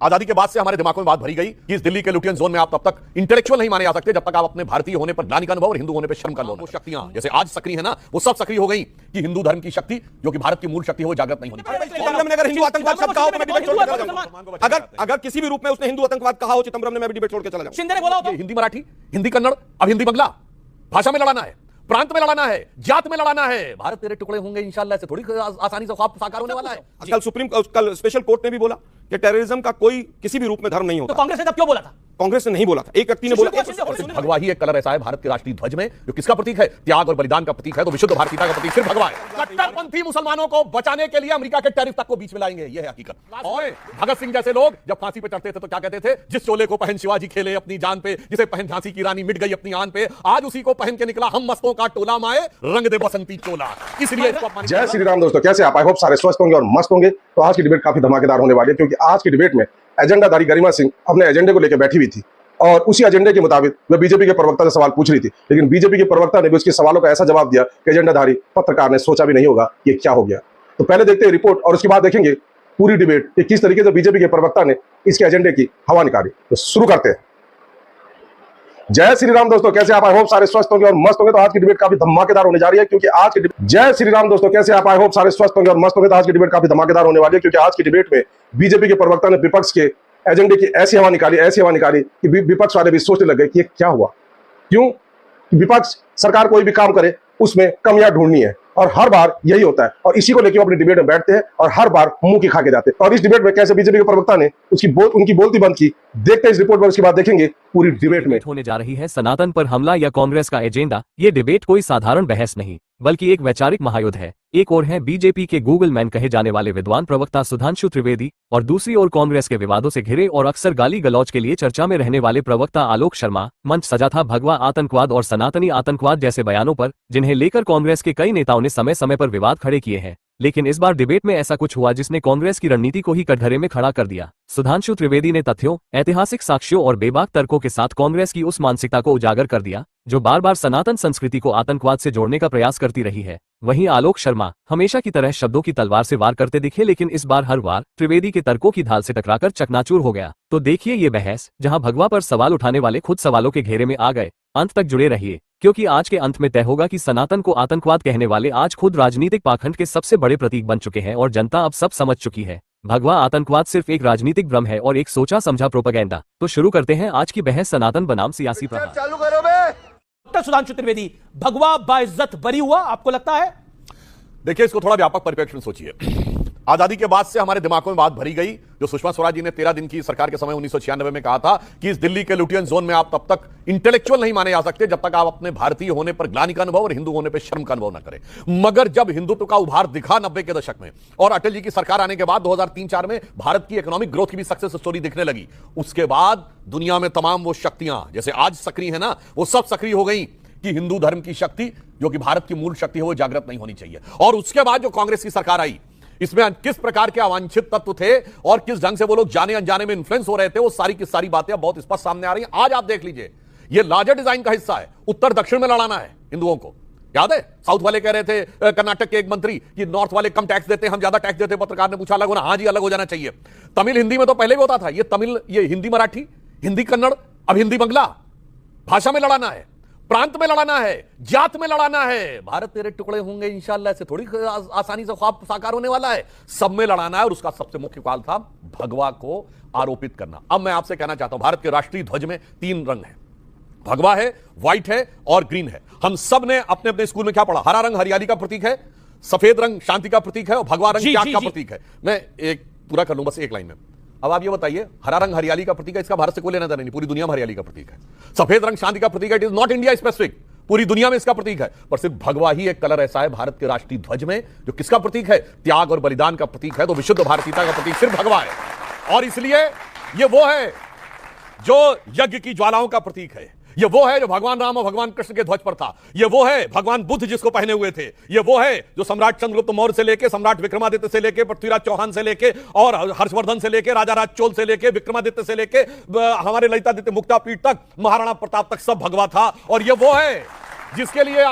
आजादी के बाद से हमारे दिमागों में बात भरी गई कि इस दिल्ली के लुटियन जोन में आप तब तक इंटेलेक्चुअल नहीं माने जा सकते जब तक आप अपने भारतीय होने पर ग्लानि का अनुभव और हिंदू होने पर शर्म का अनुभव। शक्तियां जैसे आज सक्रिय है ना, वो सब सक्रिय हो गई कि हिंदू धर्म की शक्ति जो कि भारत की मूल शक्ति है वो जागृत नहीं होनी चाहिए। चिदंबरम ने अगर हिंदू आतंकवाद शब्द कहा हो तो मैं डिबेट छोड़ के चला जाऊंगा। अगर किसी भी रूप में उसने हिंदू आतंकवाद कहा हो चिदंबरम ने, मैं भी डिबेट छोड़ के चला जाऊंगा। शिंदे ने बोला हो तो हिंदी मराठी, हिंदी कन्नड़, अब हिंदी बंगला, भाषा में लड़ाना है, प्रांत में लड़ाना है, जात में लड़ाना है। भारत तेरे टुकड़े होंगे इंशाल्लाह, से थोड़ी आसानी से ख्वाब साकार होने वाला है। कल स्पेशल कोर्ट ने भी बोला कि टेररिज्म का कोई किसी भी रूप में धर्म नहीं होता। तो कांग्रेस ने तब क्यों बोला था? कांग्रेस ने नहीं बोला था, एक व्यक्ति ने बोला। भगवा ही एक कलर ऐसा है भारत के राष्ट्रीय ध्वज में जो किसका प्रतीक है? त्याग और बलिदान का प्रतीक है। तो विशुद्ध भारतीयता का प्रतीक सिर्फ भगवा है। कट्टरपंथी मुसलमानों को बचाने के लिए अमेरिका के टैरिफ तक को बीच में लाएंगे, यह है हकीकत। और भगत सिंह जैसे लोग जब फांसी पे चढ़ते थे तो क्या कहते थे? जिस चोले को पहन शिवाजी खेले अपनी जान पे, जिसे पहन झांसी की रानी मिट गई अपनी आन पे, आज उसी को पहन के निकला हम मस्तों का टोला माए रंग दे बसंती चोला। इसलिए जय श्री राम दोस्तों, कैसे आप? आई होप सारे स्वस्थ होंगे और मस्त होंगे। तो आज की डिबेट काफी धमाकेदार होने वाली है क्योंकि आज की डिबेट में एजेंडाधारी गरिमा सिंह अपने एजेंडे को लेकर बैठी हुई थी और उसी एजेंडे के मुताबिक वह बीजेपी के प्रवक्ता से सवाल पूछ रही थी, लेकिन बीजेपी के प्रवक्ता ने भी उसके सवालों का ऐसा जवाब दिया कि एजेंडाधारी पत्रकार ने सोचा भी नहीं होगा ये क्या हो गया। तो पहले देखते हैं रिपोर्ट और उसके बाद देखेंगे पूरी डिबेट कि किस तरीके से बीजेपी के प्रवक्ता ने इसके एजेंडे की हवा निकाली। तो शुरू करते हैं। जय श्री राम दोस्तों, कैसे आप? आई होप सारे स्वस्थ होंगे और मस्त होंगे। तो आज की डिबेट काफी धमाकेदार होने जा रही है क्योंकि आज की जय श्री राम दोस्तों, कैसे आप? आई होप सारे स्वस्थ होंगे और मस्त होंगे। तो आज की डिबेट काफी धमाकेदार होने वाली है क्योंकि आज की डिबेट में बीजेपी के प्रवक्ता ने विपक्ष के एजेंडे की ऐसी हवा निकाली कि विपक्ष वाले भी सोचने लगे कि ये क्या हुआ। क्यों? विपक्ष सरकार कोई भी काम करे उसमें कमियां ढूंढनी है और हर बार यही होता है और इसी को लेकर अपनी डिबेट में बैठते हैं और हर बार मुंह की खा के जाते हैं। और इस डिबेट में कैसे बीजेपी के प्रवक्ता ने उनकी बोलती बंद की, देखते हैं इस रिपोर्ट में, उसके बाद देखेंगे पूरी डिबेट में। होने जा रही है सनातन पर हमला या कांग्रेस का एजेंडा। ये डिबेट कोई साधारण बहस नहीं बल्कि एक वैचारिक महायुद्ध है। एक ओर है बीजेपी के गूगल मैन कहे जाने वाले विद्वान प्रवक्ता सुधांशु त्रिवेदी और दूसरी ओर कांग्रेस के विवादों से घिरे और अक्सर गाली गलौज के लिए चर्चा में रहने वाले प्रवक्ता आलोक शर्मा। मंच सजा था भगवा आतंकवाद और सनातनी आतंकवाद जैसे बयानों पर, जिन्हें लेकर कांग्रेस के कई नेताओं ने समय समय पर विवाद खड़े किए हैं। लेकिन इस बार डिबेट में ऐसा कुछ हुआ जिसने कांग्रेस की रणनीति को ही कटघरे में खड़ा कर दिया। सुधांशु त्रिवेदी ने तथ्यों, ऐतिहासिक साक्ष्यों और बेबाक तर्कों के साथ कांग्रेस की उस मानसिकता को उजागर कर दिया जो बार बार सनातन संस्कृति को आतंकवाद से जोड़ने का प्रयास करती रही है। वहीं आलोक शर्मा हमेशा की तरह शब्दों की तलवार से वार करते दिखे, लेकिन इस बार हर बार त्रिवेदी के तर्कों की ढाल से टकराकर चकनाचूर हो गया। तो देखिए ये बहस, जहां भगवा पर सवाल उठाने वाले खुद सवालों के घेरे में आ गए। अंत तक जुड़े रहिए क्योंकि आज के अंत में तय होगा कि सनातन को आतंकवाद कहने वाले आज खुद राजनीतिक पाखंड के सबसे बड़े प्रतीक बन चुके हैं और जनता अब सब समझ चुकी है। भगवा आतंकवाद सिर्फ एक राजनीतिक भ्रम है और एक सोचा समझा प्रोपेगेंडा। तो शुरू करते हैं आज की बहस सनातन बनाम सियासी प्रहार। चालू करो बे। डॉक्टर सुधांशु त्रिवेदी, भगवा बाइज्जत बरी हुआ, आपको लगता है? देखिए, इसको थोड़ा व्यापक परिप्रेक्ष्य में सोचिए। आजादी के बाद से हमारे दिमागों में बात भरी गई जो सुषमा स्वराज जी ने 13 दिन की सरकार के समय 1996 में कहा था कि इस दिल्ली के लुटियन जोन में आप तब तक इंटेलेक्चुअल नहीं माने जा सकते जब तक आप अपने भारतीय होने पर ग्लानि का अनुभव और हिंदू होने पर शर्म का अनुभव न करें। मगर जब हिंदुत्व का उभार दिखा 90 के दशक में और अटल जी की सरकार आने के बाद 2003-4 में भारत की इकोनॉमिक ग्रोथ की भी सक्सेस स्टोरी दिखने लगी, उसके बाद दुनिया में तमाम वो शक्तियां जैसे आज सक्रिय है ना, वो सब सक्रिय हो गई कि हिंदू धर्म की शक्ति जो कि भारत की मूल शक्ति है वो जागृत नहीं होनी चाहिए। और उसके बाद जो कांग्रेस की सरकार आई, इसमें किस प्रकार के अवांछित तत्व थे और किस ढंग से वो लोग जाने अनजाने में इन्फ्लुएंस हो रहे थे, वो सारी की सारी बातें बहुत स्पष्ट सामने आ रही हैं। आज आप देख लीजिए, ये लार्जर डिजाइन का हिस्सा है। उत्तर दक्षिण में लड़ाना है हिंदुओं को। याद है, साउथ वाले कह रहे थे, कर्नाटक के एक मंत्री, कि नॉर्थ वाले कम टैक्स देते हैं, हम ज्यादा टैक्स देते हैं। पत्रकार ने पूछा अलग होना? हाँ जी, अलग हो जाना चाहिए। तमिल हिंदी में तो पहले भी होता था, ये हिंदी मराठी, हिंदी कन्नड़, अब हिंदी बंगला। भाषा में लड़ाना है, प्रांत में लड़ाना है, जात में लड़ाना है। भारत तेरे टुकड़े होंगे इंशाल्लाह, से थोड़ी आसानी से ख्वाब साकार होने वाला है। सब में लड़ाना है और उसका सबसे मुख्य काल था भगवा को आरोपित करना। अब मैं आपसे कहना चाहता हूं, भारत के राष्ट्रीय ध्वज में 3 रंग है, भगवा है, व्हाइट है और ग्रीन है। हम सब ने अपने अपने स्कूल में क्या पढ़ा? हरा रंग हरियाली का प्रतीक है, सफेद रंग शांति का प्रतीक है और भगवा रंग त्याग का प्रतीक है। मैं एक पूरा कर लूं बस एक लाइन में। अब आप ये बताइए, हरा रंग हरियाली का प्रतीक है, इसका भारत से कोई लेना देना नहीं, पूरी दुनिया में हरियाली का प्रतीक है। सफेद रंग शांति का प्रतीक है, it is not India specific, पूरी दुनिया में इसका प्रतीक है। पर सिर्फ भगवा ही एक कलर ऐसा है भारत के राष्ट्रीय ध्वज में जो किसका प्रतीक है? त्याग और बलिदान का प्रतीक है। तो विशुद्ध भारतीयता का प्रतीक सिर्फ भगवा है। और इसलिए ये वो है जो यज्ञ की ज्वालाओं का प्रतीक है। ये वो है जो भगवान राम और भगवान कृष्ण के ध्वज पर था। ये वो है भगवान बुद्ध जिसको पहने हुए थे। ये वो है जो सम्राट चंद्रगुप्त मौर्य से लेके, सम्राट विक्रमादित्य से लेके, पृथ्वीराज चौहान से लेके और हर्षवर्धन से लेके, राजा राज चोल से लेके, विक्रमादित्य से लेके हमारे ललितादित्य मुक्तापीठ तक, महाराणा प्रताप तक सब भगवा था। और ये वो है जिसके लिए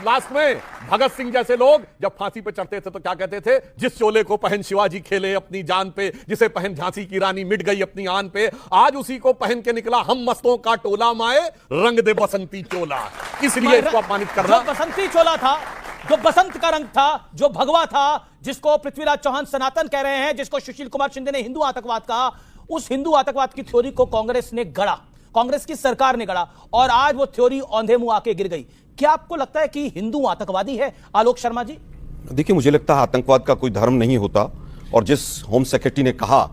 लास्ट में भगत सिंह जैसे लोग जब फांसी पे चढ़ते थे तो क्या कहते थे, जिस चोले को पहन शिवाजी खेले अपनी जान पे, जिसे पहन झांसी की रानी मिट गई अपनी आन पे, आज उसी को पहन के निकला हम मस्तों का टोला, माए रंग दे बसंती चोला। इसलिए इसको अपमानित करना। जो बसंती चोला था, जो बसंत का रंग था, जो भगवा था, जिसको पृथ्वीराज चौहान सनातन कह रहे हैं, जिसको सुशील कुमार शिंदे ने हिंदू आतंकवाद कहा, उस हिंदू आतंकवाद की थ्योरी को कांग्रेस ने गढ़ा, कांग्रेस की सरकार ने गढ़ा, और आज वो थ्योरी औंधे मुंह आके गिर गई। क्या आपको लगता है कि हिंदू आतंकवादी है आलोक शर्मा जी? देखिए, मुझे लगता है आतंकवाद का कोई धर्म नहीं होता, और जिस होम सेक्रेटरी ने कहा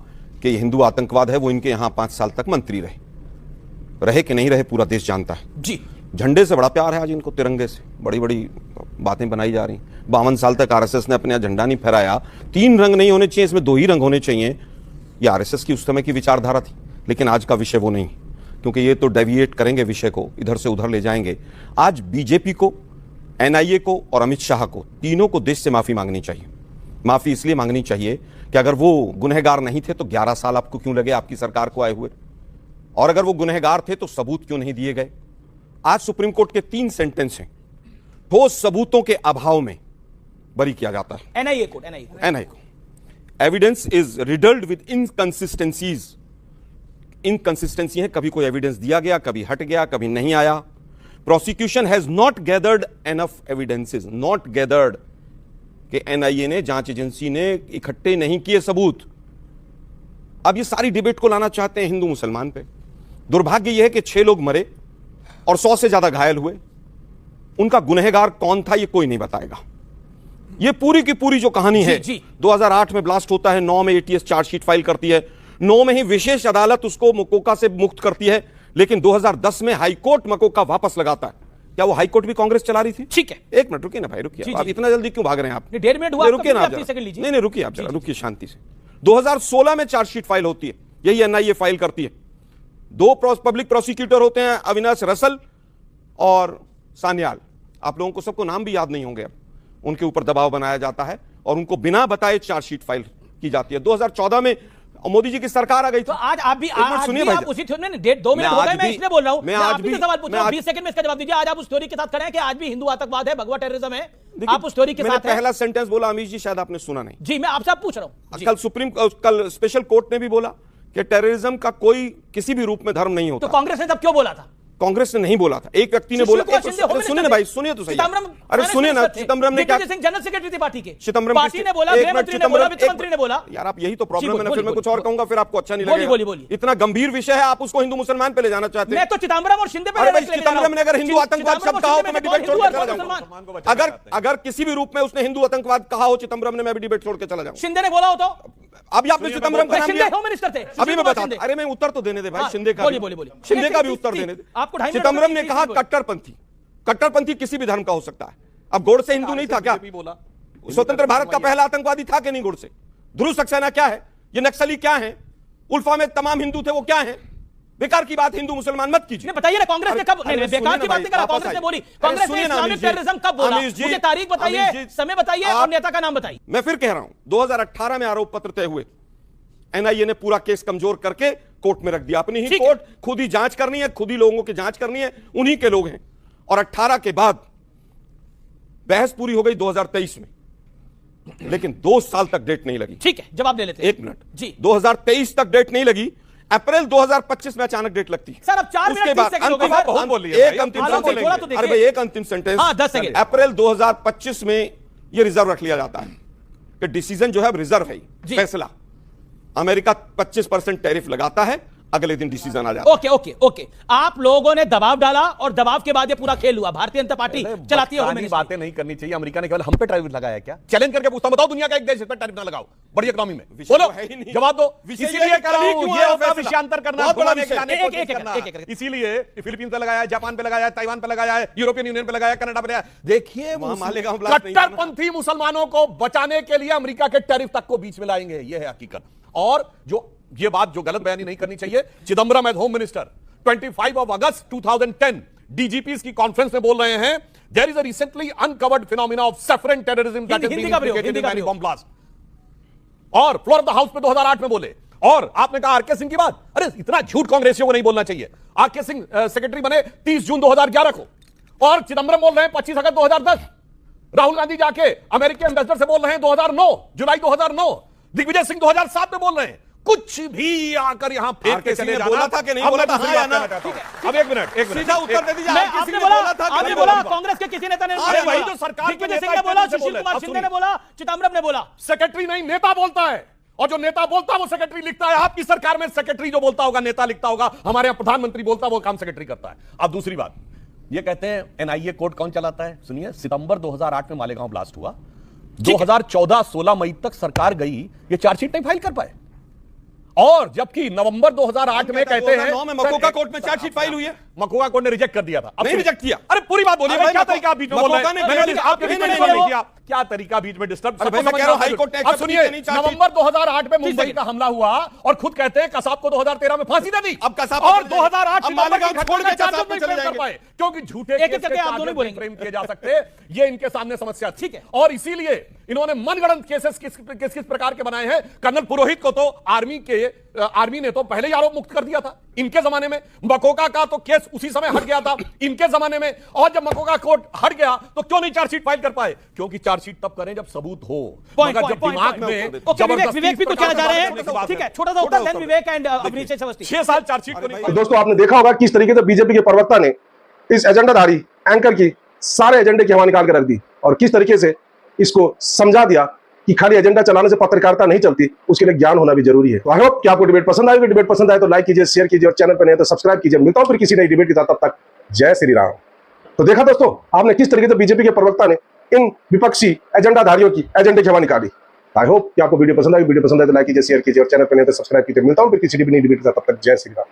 कि ये हिंदू आतंकवाद है, वो इनके यहां 5 साल तक मंत्री रहे कि नहीं रहे पूरा देश जानता है जी। झंडे से बड़ा प्यार है आज इनको, तिरंगे से बड़ी बड़ी बातें बनाई जा रही। 52 साल तक आरएसएस ने अपने यहाँ झंडा नहीं फहराया। 3 रंग नहीं होने चाहिए, इसमें 2 ही रंग होने चाहिए। ये आरएसएस की उस समय की विचारधारा थी, लेकिन आज का विषय वो नहीं, क्योंकि ये तो डेविएट करेंगे विषय को, इधर से उधर ले जाएंगे। आज बीजेपी को, एनआईए को और अमित शाह को, तीनों को देश से माफी मांगनी चाहिए। माफी इसलिए मांगनी चाहिए कि अगर वो गुनहगार नहीं थे तो 11 साल आपको क्यों लगे आपकी सरकार को आए हुए, और अगर वो गुनहगार थे तो सबूत क्यों नहीं दिए गए। आज सुप्रीम कोर्ट के 3 सेंटेंस हैं, ठोस सबूतों के अभाव में बरी किया जाता है एनआईए को। Evidence is riddled with inconsistencies. Inconsistency है, कभी कोई एविडेंस दिया गया, कभी हट गया, कभी नहीं आया। Prosecution has not gathered enough evidences, not gathered, कि एनआईए ने, जांच एजेंसी ने इकट्ठे नहीं किए सबूत। अब ये सारी डिबेट को लाना चाहते हैं हिंदू मुसलमान पे। दुर्भाग्य यह है कि 6 लोग मरे और 100 से ज्यादा घायल हुए। उनका गुनहगार कौन था ये कोई नहीं बताएगा। ये पूरी की पूरी जो कहानी है, 2008 में ब्लास्ट होता है, 9 में एटीएस चार्जशीट फाइल करती है, 9 में ही विशेष अदालत उसको मकोका से मुक्त करती है, लेकिन 2010 में हाईकोर्ट मकोका वापस लगाता है। क्या वो हाईकोर्ट भी कांग्रेस चला रही थी? ठीक है, एक मिनट रुकिए ना भाई, रुकिए। आप इतना जल्दी क्यों भाग रहे हैं? आप 1.5 मिनट हुआ, रुकिए ना आप, नहीं रुकिए आप जरा, रुकिए शांति से। 2016 में चार्जशीट फाइल होती है, यही एनआईए फाइल करती है। 2 पब्लिक प्रोसिक्यूटर होते हैं, अविनाश रसल और सान्याल। आप लोगों को सबको नाम भी याद नहीं होंगे। अब उनके ऊपर दबाव बनाया जाता है और उनको बिना बताए चार्जशीट फाइल की जाती है। 2014 में मोदी जी की सरकार आ गई तो आज आप भी सुनिए भाई, उसी थ्योरी में 2 मिनट हो गए, मैं इसलिए बोल रहा हूं, मैं आज भी सवाल पूछ रहा हूं, 20 सेकंड में इसका जवाब दीजिए। आज आप उस थ्योरी के साथ खड़े हैं कि आज भी हिंदू आतंकवाद है, भगवा टेररिज्म है, आप उस थ्योरी के साथ हैं? पहला सेंटेंस बोला अमीश जी, शायद आपने सुना नहीं। जी, मैं आपसे पूछ रहा हूं। कल स्पेशल कोर्ट ने भी बोला कि टेररिज्म का कोई किसी भी रूप में धर्म नहीं होता। तो कांग्रेस ने तब क्यों बोला था? कांग्रेस ने नहीं बोला था, एक व्यक्ति ने बोला। सुनिए ना भाई, सुनिए तो सही। अरे सुनिए ना, चिदम्बरम ने क्या, जनरल सेक्रेटरी थी पार्टी के, चिदम्बरम पार्टी ने बोला, गृह मंत्री ने बोला, वित्त मंत्री ने बोला। यार आप यही तो प्रॉब्लम है ना, फिर मैं कुछ और कहूंगा फिर आपको अच्छा नहीं लगेगा। बोलिए। इतना गंभीर विषय है, आप उसको हिंदू मुसलमान पे ले जाना चाहते हैं। मैं तो चिदम्बरम और शिंदे पे, चिदम्बरम ने अगर हिंदू आतंकवाद शब्द कहा हो तो मैं डिबेट छोड़ के चला जाऊंगा। अगर किसी भी रूप में उसने हिंदू आतंकवाद कहा हो चिदम्बरम ने, मैं भी डिबेट छोड़ के चला जाऊंगा। शिंदे ने बोला हो तो अभी आपने चिदम्बरम का नाम लिया, होम मिनिस्टर थे अभी मैं बता, अरे मैं उत्तर तो देने दे भाई, शिंदे का शिंदे का भी उत्तर देने दे। आपको चिदम्बरम ने कहा कट्टरपंथी किसी भी धर्म का हो सकता है। अब गोडसे हिंदू नहीं था क्या? स्वतंत्र भारत का पहला आतंकवादी था कि नहीं गोडसे? ध्रुव सक्सेना क्या है? ये नक्सली क्या है? उल्फा में तमाम हिंदू थे, वो क्या है? बेकार की बात, हिंदू मुसलमान मत कीजिए। बताइए ना, कांग्रेस ने कब, बेकार की बात नहीं करा, कांग्रेस ने बोली, कांग्रेस ने इस्लामिक टेररिज्म कब बोला? मुझे तारीख बताइए, समय बताइए और नेता का नाम बताइए। मैं फिर कह रहा हूं, 2018 में आरोप पत्र तय हुए, एनआईए ने पूरा केस कमजोर करके कोर्ट में रख दिया। अपनी ही कोर्ट, खुद ही जांच करनी है, खुद ही लोगों की जांच करनी है, उन्हीं के लोग हैं। और 18 के बाद बहस पूरी हो गई 2023 में, लेकिन 2 साल तक डेट नहीं लगी। ठीक है, जवाब दे लेते हैं। 1 मिनट जी, 2023 तक डेट नहीं लगी, अप्रैल 2025 में अचानक डेट लगती है। सर अब 4 मिनट 30 सेकंड हो गए, बहुत बोल लिया, एक अंतिम सेंटेंस, अरे भाई एक अंतिम सेंटेंस, 10 सेकंड। अप्रैल 2025 में यह रिजर्व रख लिया जाता है कि डिसीजन जो है अब रिजर्व है, फैसला। अमेरिका 25% टैरिफ लगाता है, अगले दिन डिसीजन आ जाता है। ओके। आप लोगों ने दबाव डाला और दबाव के बाद ये पूरा खेल हुआ। भारतीय जनता पार्टी चलाती है, बातें नहीं करनी चाहिए। अमेरिका ने केवल हम पे टैरिफ लगाया क्या? चैलेंज करके पूछता, बताओ दुनिया का एक देश इस पे टैरिफ ना लगाओ बड़ी इकोनॉमी में, बोलो, जवाब दो। इसीलिए कह रहा हूं, ये विषयांतर करना, इसीलिए फिलीपींस पे लगाया, जापान पे लगाया, ताइवान पे लगाया है, यूरोपियन यूनियन पे लगाया, कनाडा पे लगाया। देखिए, कट्टरपंथी मुसलमानों को बचाने के लिए अमेरिका के टैरिफ तक को बीच में लाएंगे, यह है हकीकत। और जो ये बात जो गलत बयानी नहीं करनी चाहिए, चिदम्बरम एज होम मिनिस्टर 25 अगस्त 2010 डीजीपीज की कॉन्फ्रेंस में बोल रहे हैं, there is a recently uncovered phenomena of saffron terrorism that is being implicated in bomb blast. और फ्लोर ऑफ द हाउस में 2008 में बोले। और आपने कहा आरके सिंह की बात, अरे इतना झूठ कांग्रेसियों को नहीं बोलना चाहिए। आरके सिंह सेक्रेटरी बने 30 जून 2011 को, और चिदंबरम बोल रहे हैं 25 अगस्त 2010। राहुल गांधी जाके अमेरिकी एम्बेसडर से बोल रहे हैं 2009, जुलाई 2009। दिग्विजय सिंह 2007 में बोल रहे हैं। कुछ भी आकर यहां फेंक के चले जाना। बोला था कि नहीं अब बोला मैं था, दूसरी हाँ या बात ना? कहना चाहता हूं। अब एक मिनट सीधा उत्तर दे दीजिए। मैं आप किसी आपने ने बोला बोला था कि आपने नहीं बोला बोला? कांग्रेस के किसी नेता ने अरे भाई, जो सरकार के दिग्विजय नेता सिंह ने बोला, इतने सुशील बोले। कुमार अब शिंदे ने सुनिए। बोला, चिदंबरम ने बोला। सेक्रेटरी नहीं, नेता बोलता है, और जो नेता बोलता है वो सेक्रेटरी लिखता है। आपकी सरकार में सेक्रेटरी जो बोलता होगा नेता लिखता होगा, हमारे यहां प्रधानमंत्री बोलता है वो काम सेक्रेटरी करता है। अब दूसरी बात, ये कहते हैं एनआईए कोर्ट कौन चलाता है? सुनिए, सितंबर 2008 में मालेगांव ब्लास्ट हुआ, 2014-16 मई तक सरकार गई, ये चार्जशीट नहीं फाइल कर पाए। और जबकि नवंबर 2008 में कहते हैं 2009 में मकोका कोर्ट में चार्जशीट फाइल हुई है। मकोका कोर्ट ने रिजेक्ट कर दिया था। अब नहीं रिजेक्ट किया। अरे पूरी बात बोलिए अरे भाई, क्या मको- तरीका आप बीच में बोल रहे मकोका ने हैं? नहीं, मैंने आपके बीच में नहीं, नहीं नहीं, किया। क्या तरीका बीच में डिस्टर्ब? अरे भाई, मैं कह रहा हूं हाई कोर्ट ने अब accept सुनिए, की नहीं चार्जशीट। नवंबर 2008 में मुंबई का हमला हुआ और खुद कहते हैं कसाब को 2013 में फांसी दे दी। अब कसाब और को 2008 अब सितंबर मालेगांव की घटना छोड़ के में चार्जेस कसाब को नहीं चले फ्रेम कर जाएंगे। पाए, क्योंकि झूठे एक-एक केस के करके आप चार्जेस दोनों नहीं बोलेंगे। फ्रेम किए जा सकते। ये इनके सामने समस्या ठीक है। और इसीलिए इन्होंने मनगढ़ंत केसेस किस प्रकार के बनाए हैं। कर्नल पुरोहित को तो आर्मी ने तो पहले ही आरोप मुक्त कर दिया था इनके जमाने में। मकोका का तो केस उसी समय हट गया था इनके जमाने में। और जब मकोका कोर्ट हट गया तो क्यों नहीं चार्जशीट फाइल कर पाए? क्योंकि चार्जशीट तब करें जब सबूत हो। पॉइंट, मगर जब पॉइंट, दिमाग पॉइंट, में ओके, जबरदस्ती विवेक भी कुछ कहना चाह रहे करने की हैं। बात ठीक है, है। छोटा सा उत्तर, देन विवेक एंड अभिषेक अवस्थी। 6 साल चार्जशीट को नहीं। दोस्तों, आपने देखा होगा किस तरीके से बीजेपी के प्रवक्ता ने इस एजेंडाधारी एंकर की सारे एजेंडे की हवा निकाल कर रख दी और किस तरीके से इसको समझा दिया कि खाली एजेंडा चलाने से पत्रकारिता नहीं चलती, उसके लिए ज्ञान होना भी जरूरी है। तो आई होप कि आपको डिबेट पसंद आएगी। डिबेट पसंद आए तो लाइक कीजिए, शेयर कीजिए और चैनल पर नहीं तो सब्सक्राइब कीजिए। मिलता हूं फिर किसी नई डिबेट के साथ, तब तक जय श्री राम। तो देखा दोस्तों, आपने किस तरीके से बीजेपी के प्रवक्ता ने इन विपक्षी एजेंडाधारियों की एजेंडे की हवा निकाली। आई होप कि आपको वीडियो पसंद आएगी। वीडियो पसंद आए तो लाइक कीजिए, शेयर कीजिए और चैनल पर नहीं तो सब्सक्राइब कीजिए। मिलता हूं फिर किसी नई डिबेट के साथ, तब तक जय श्री राम।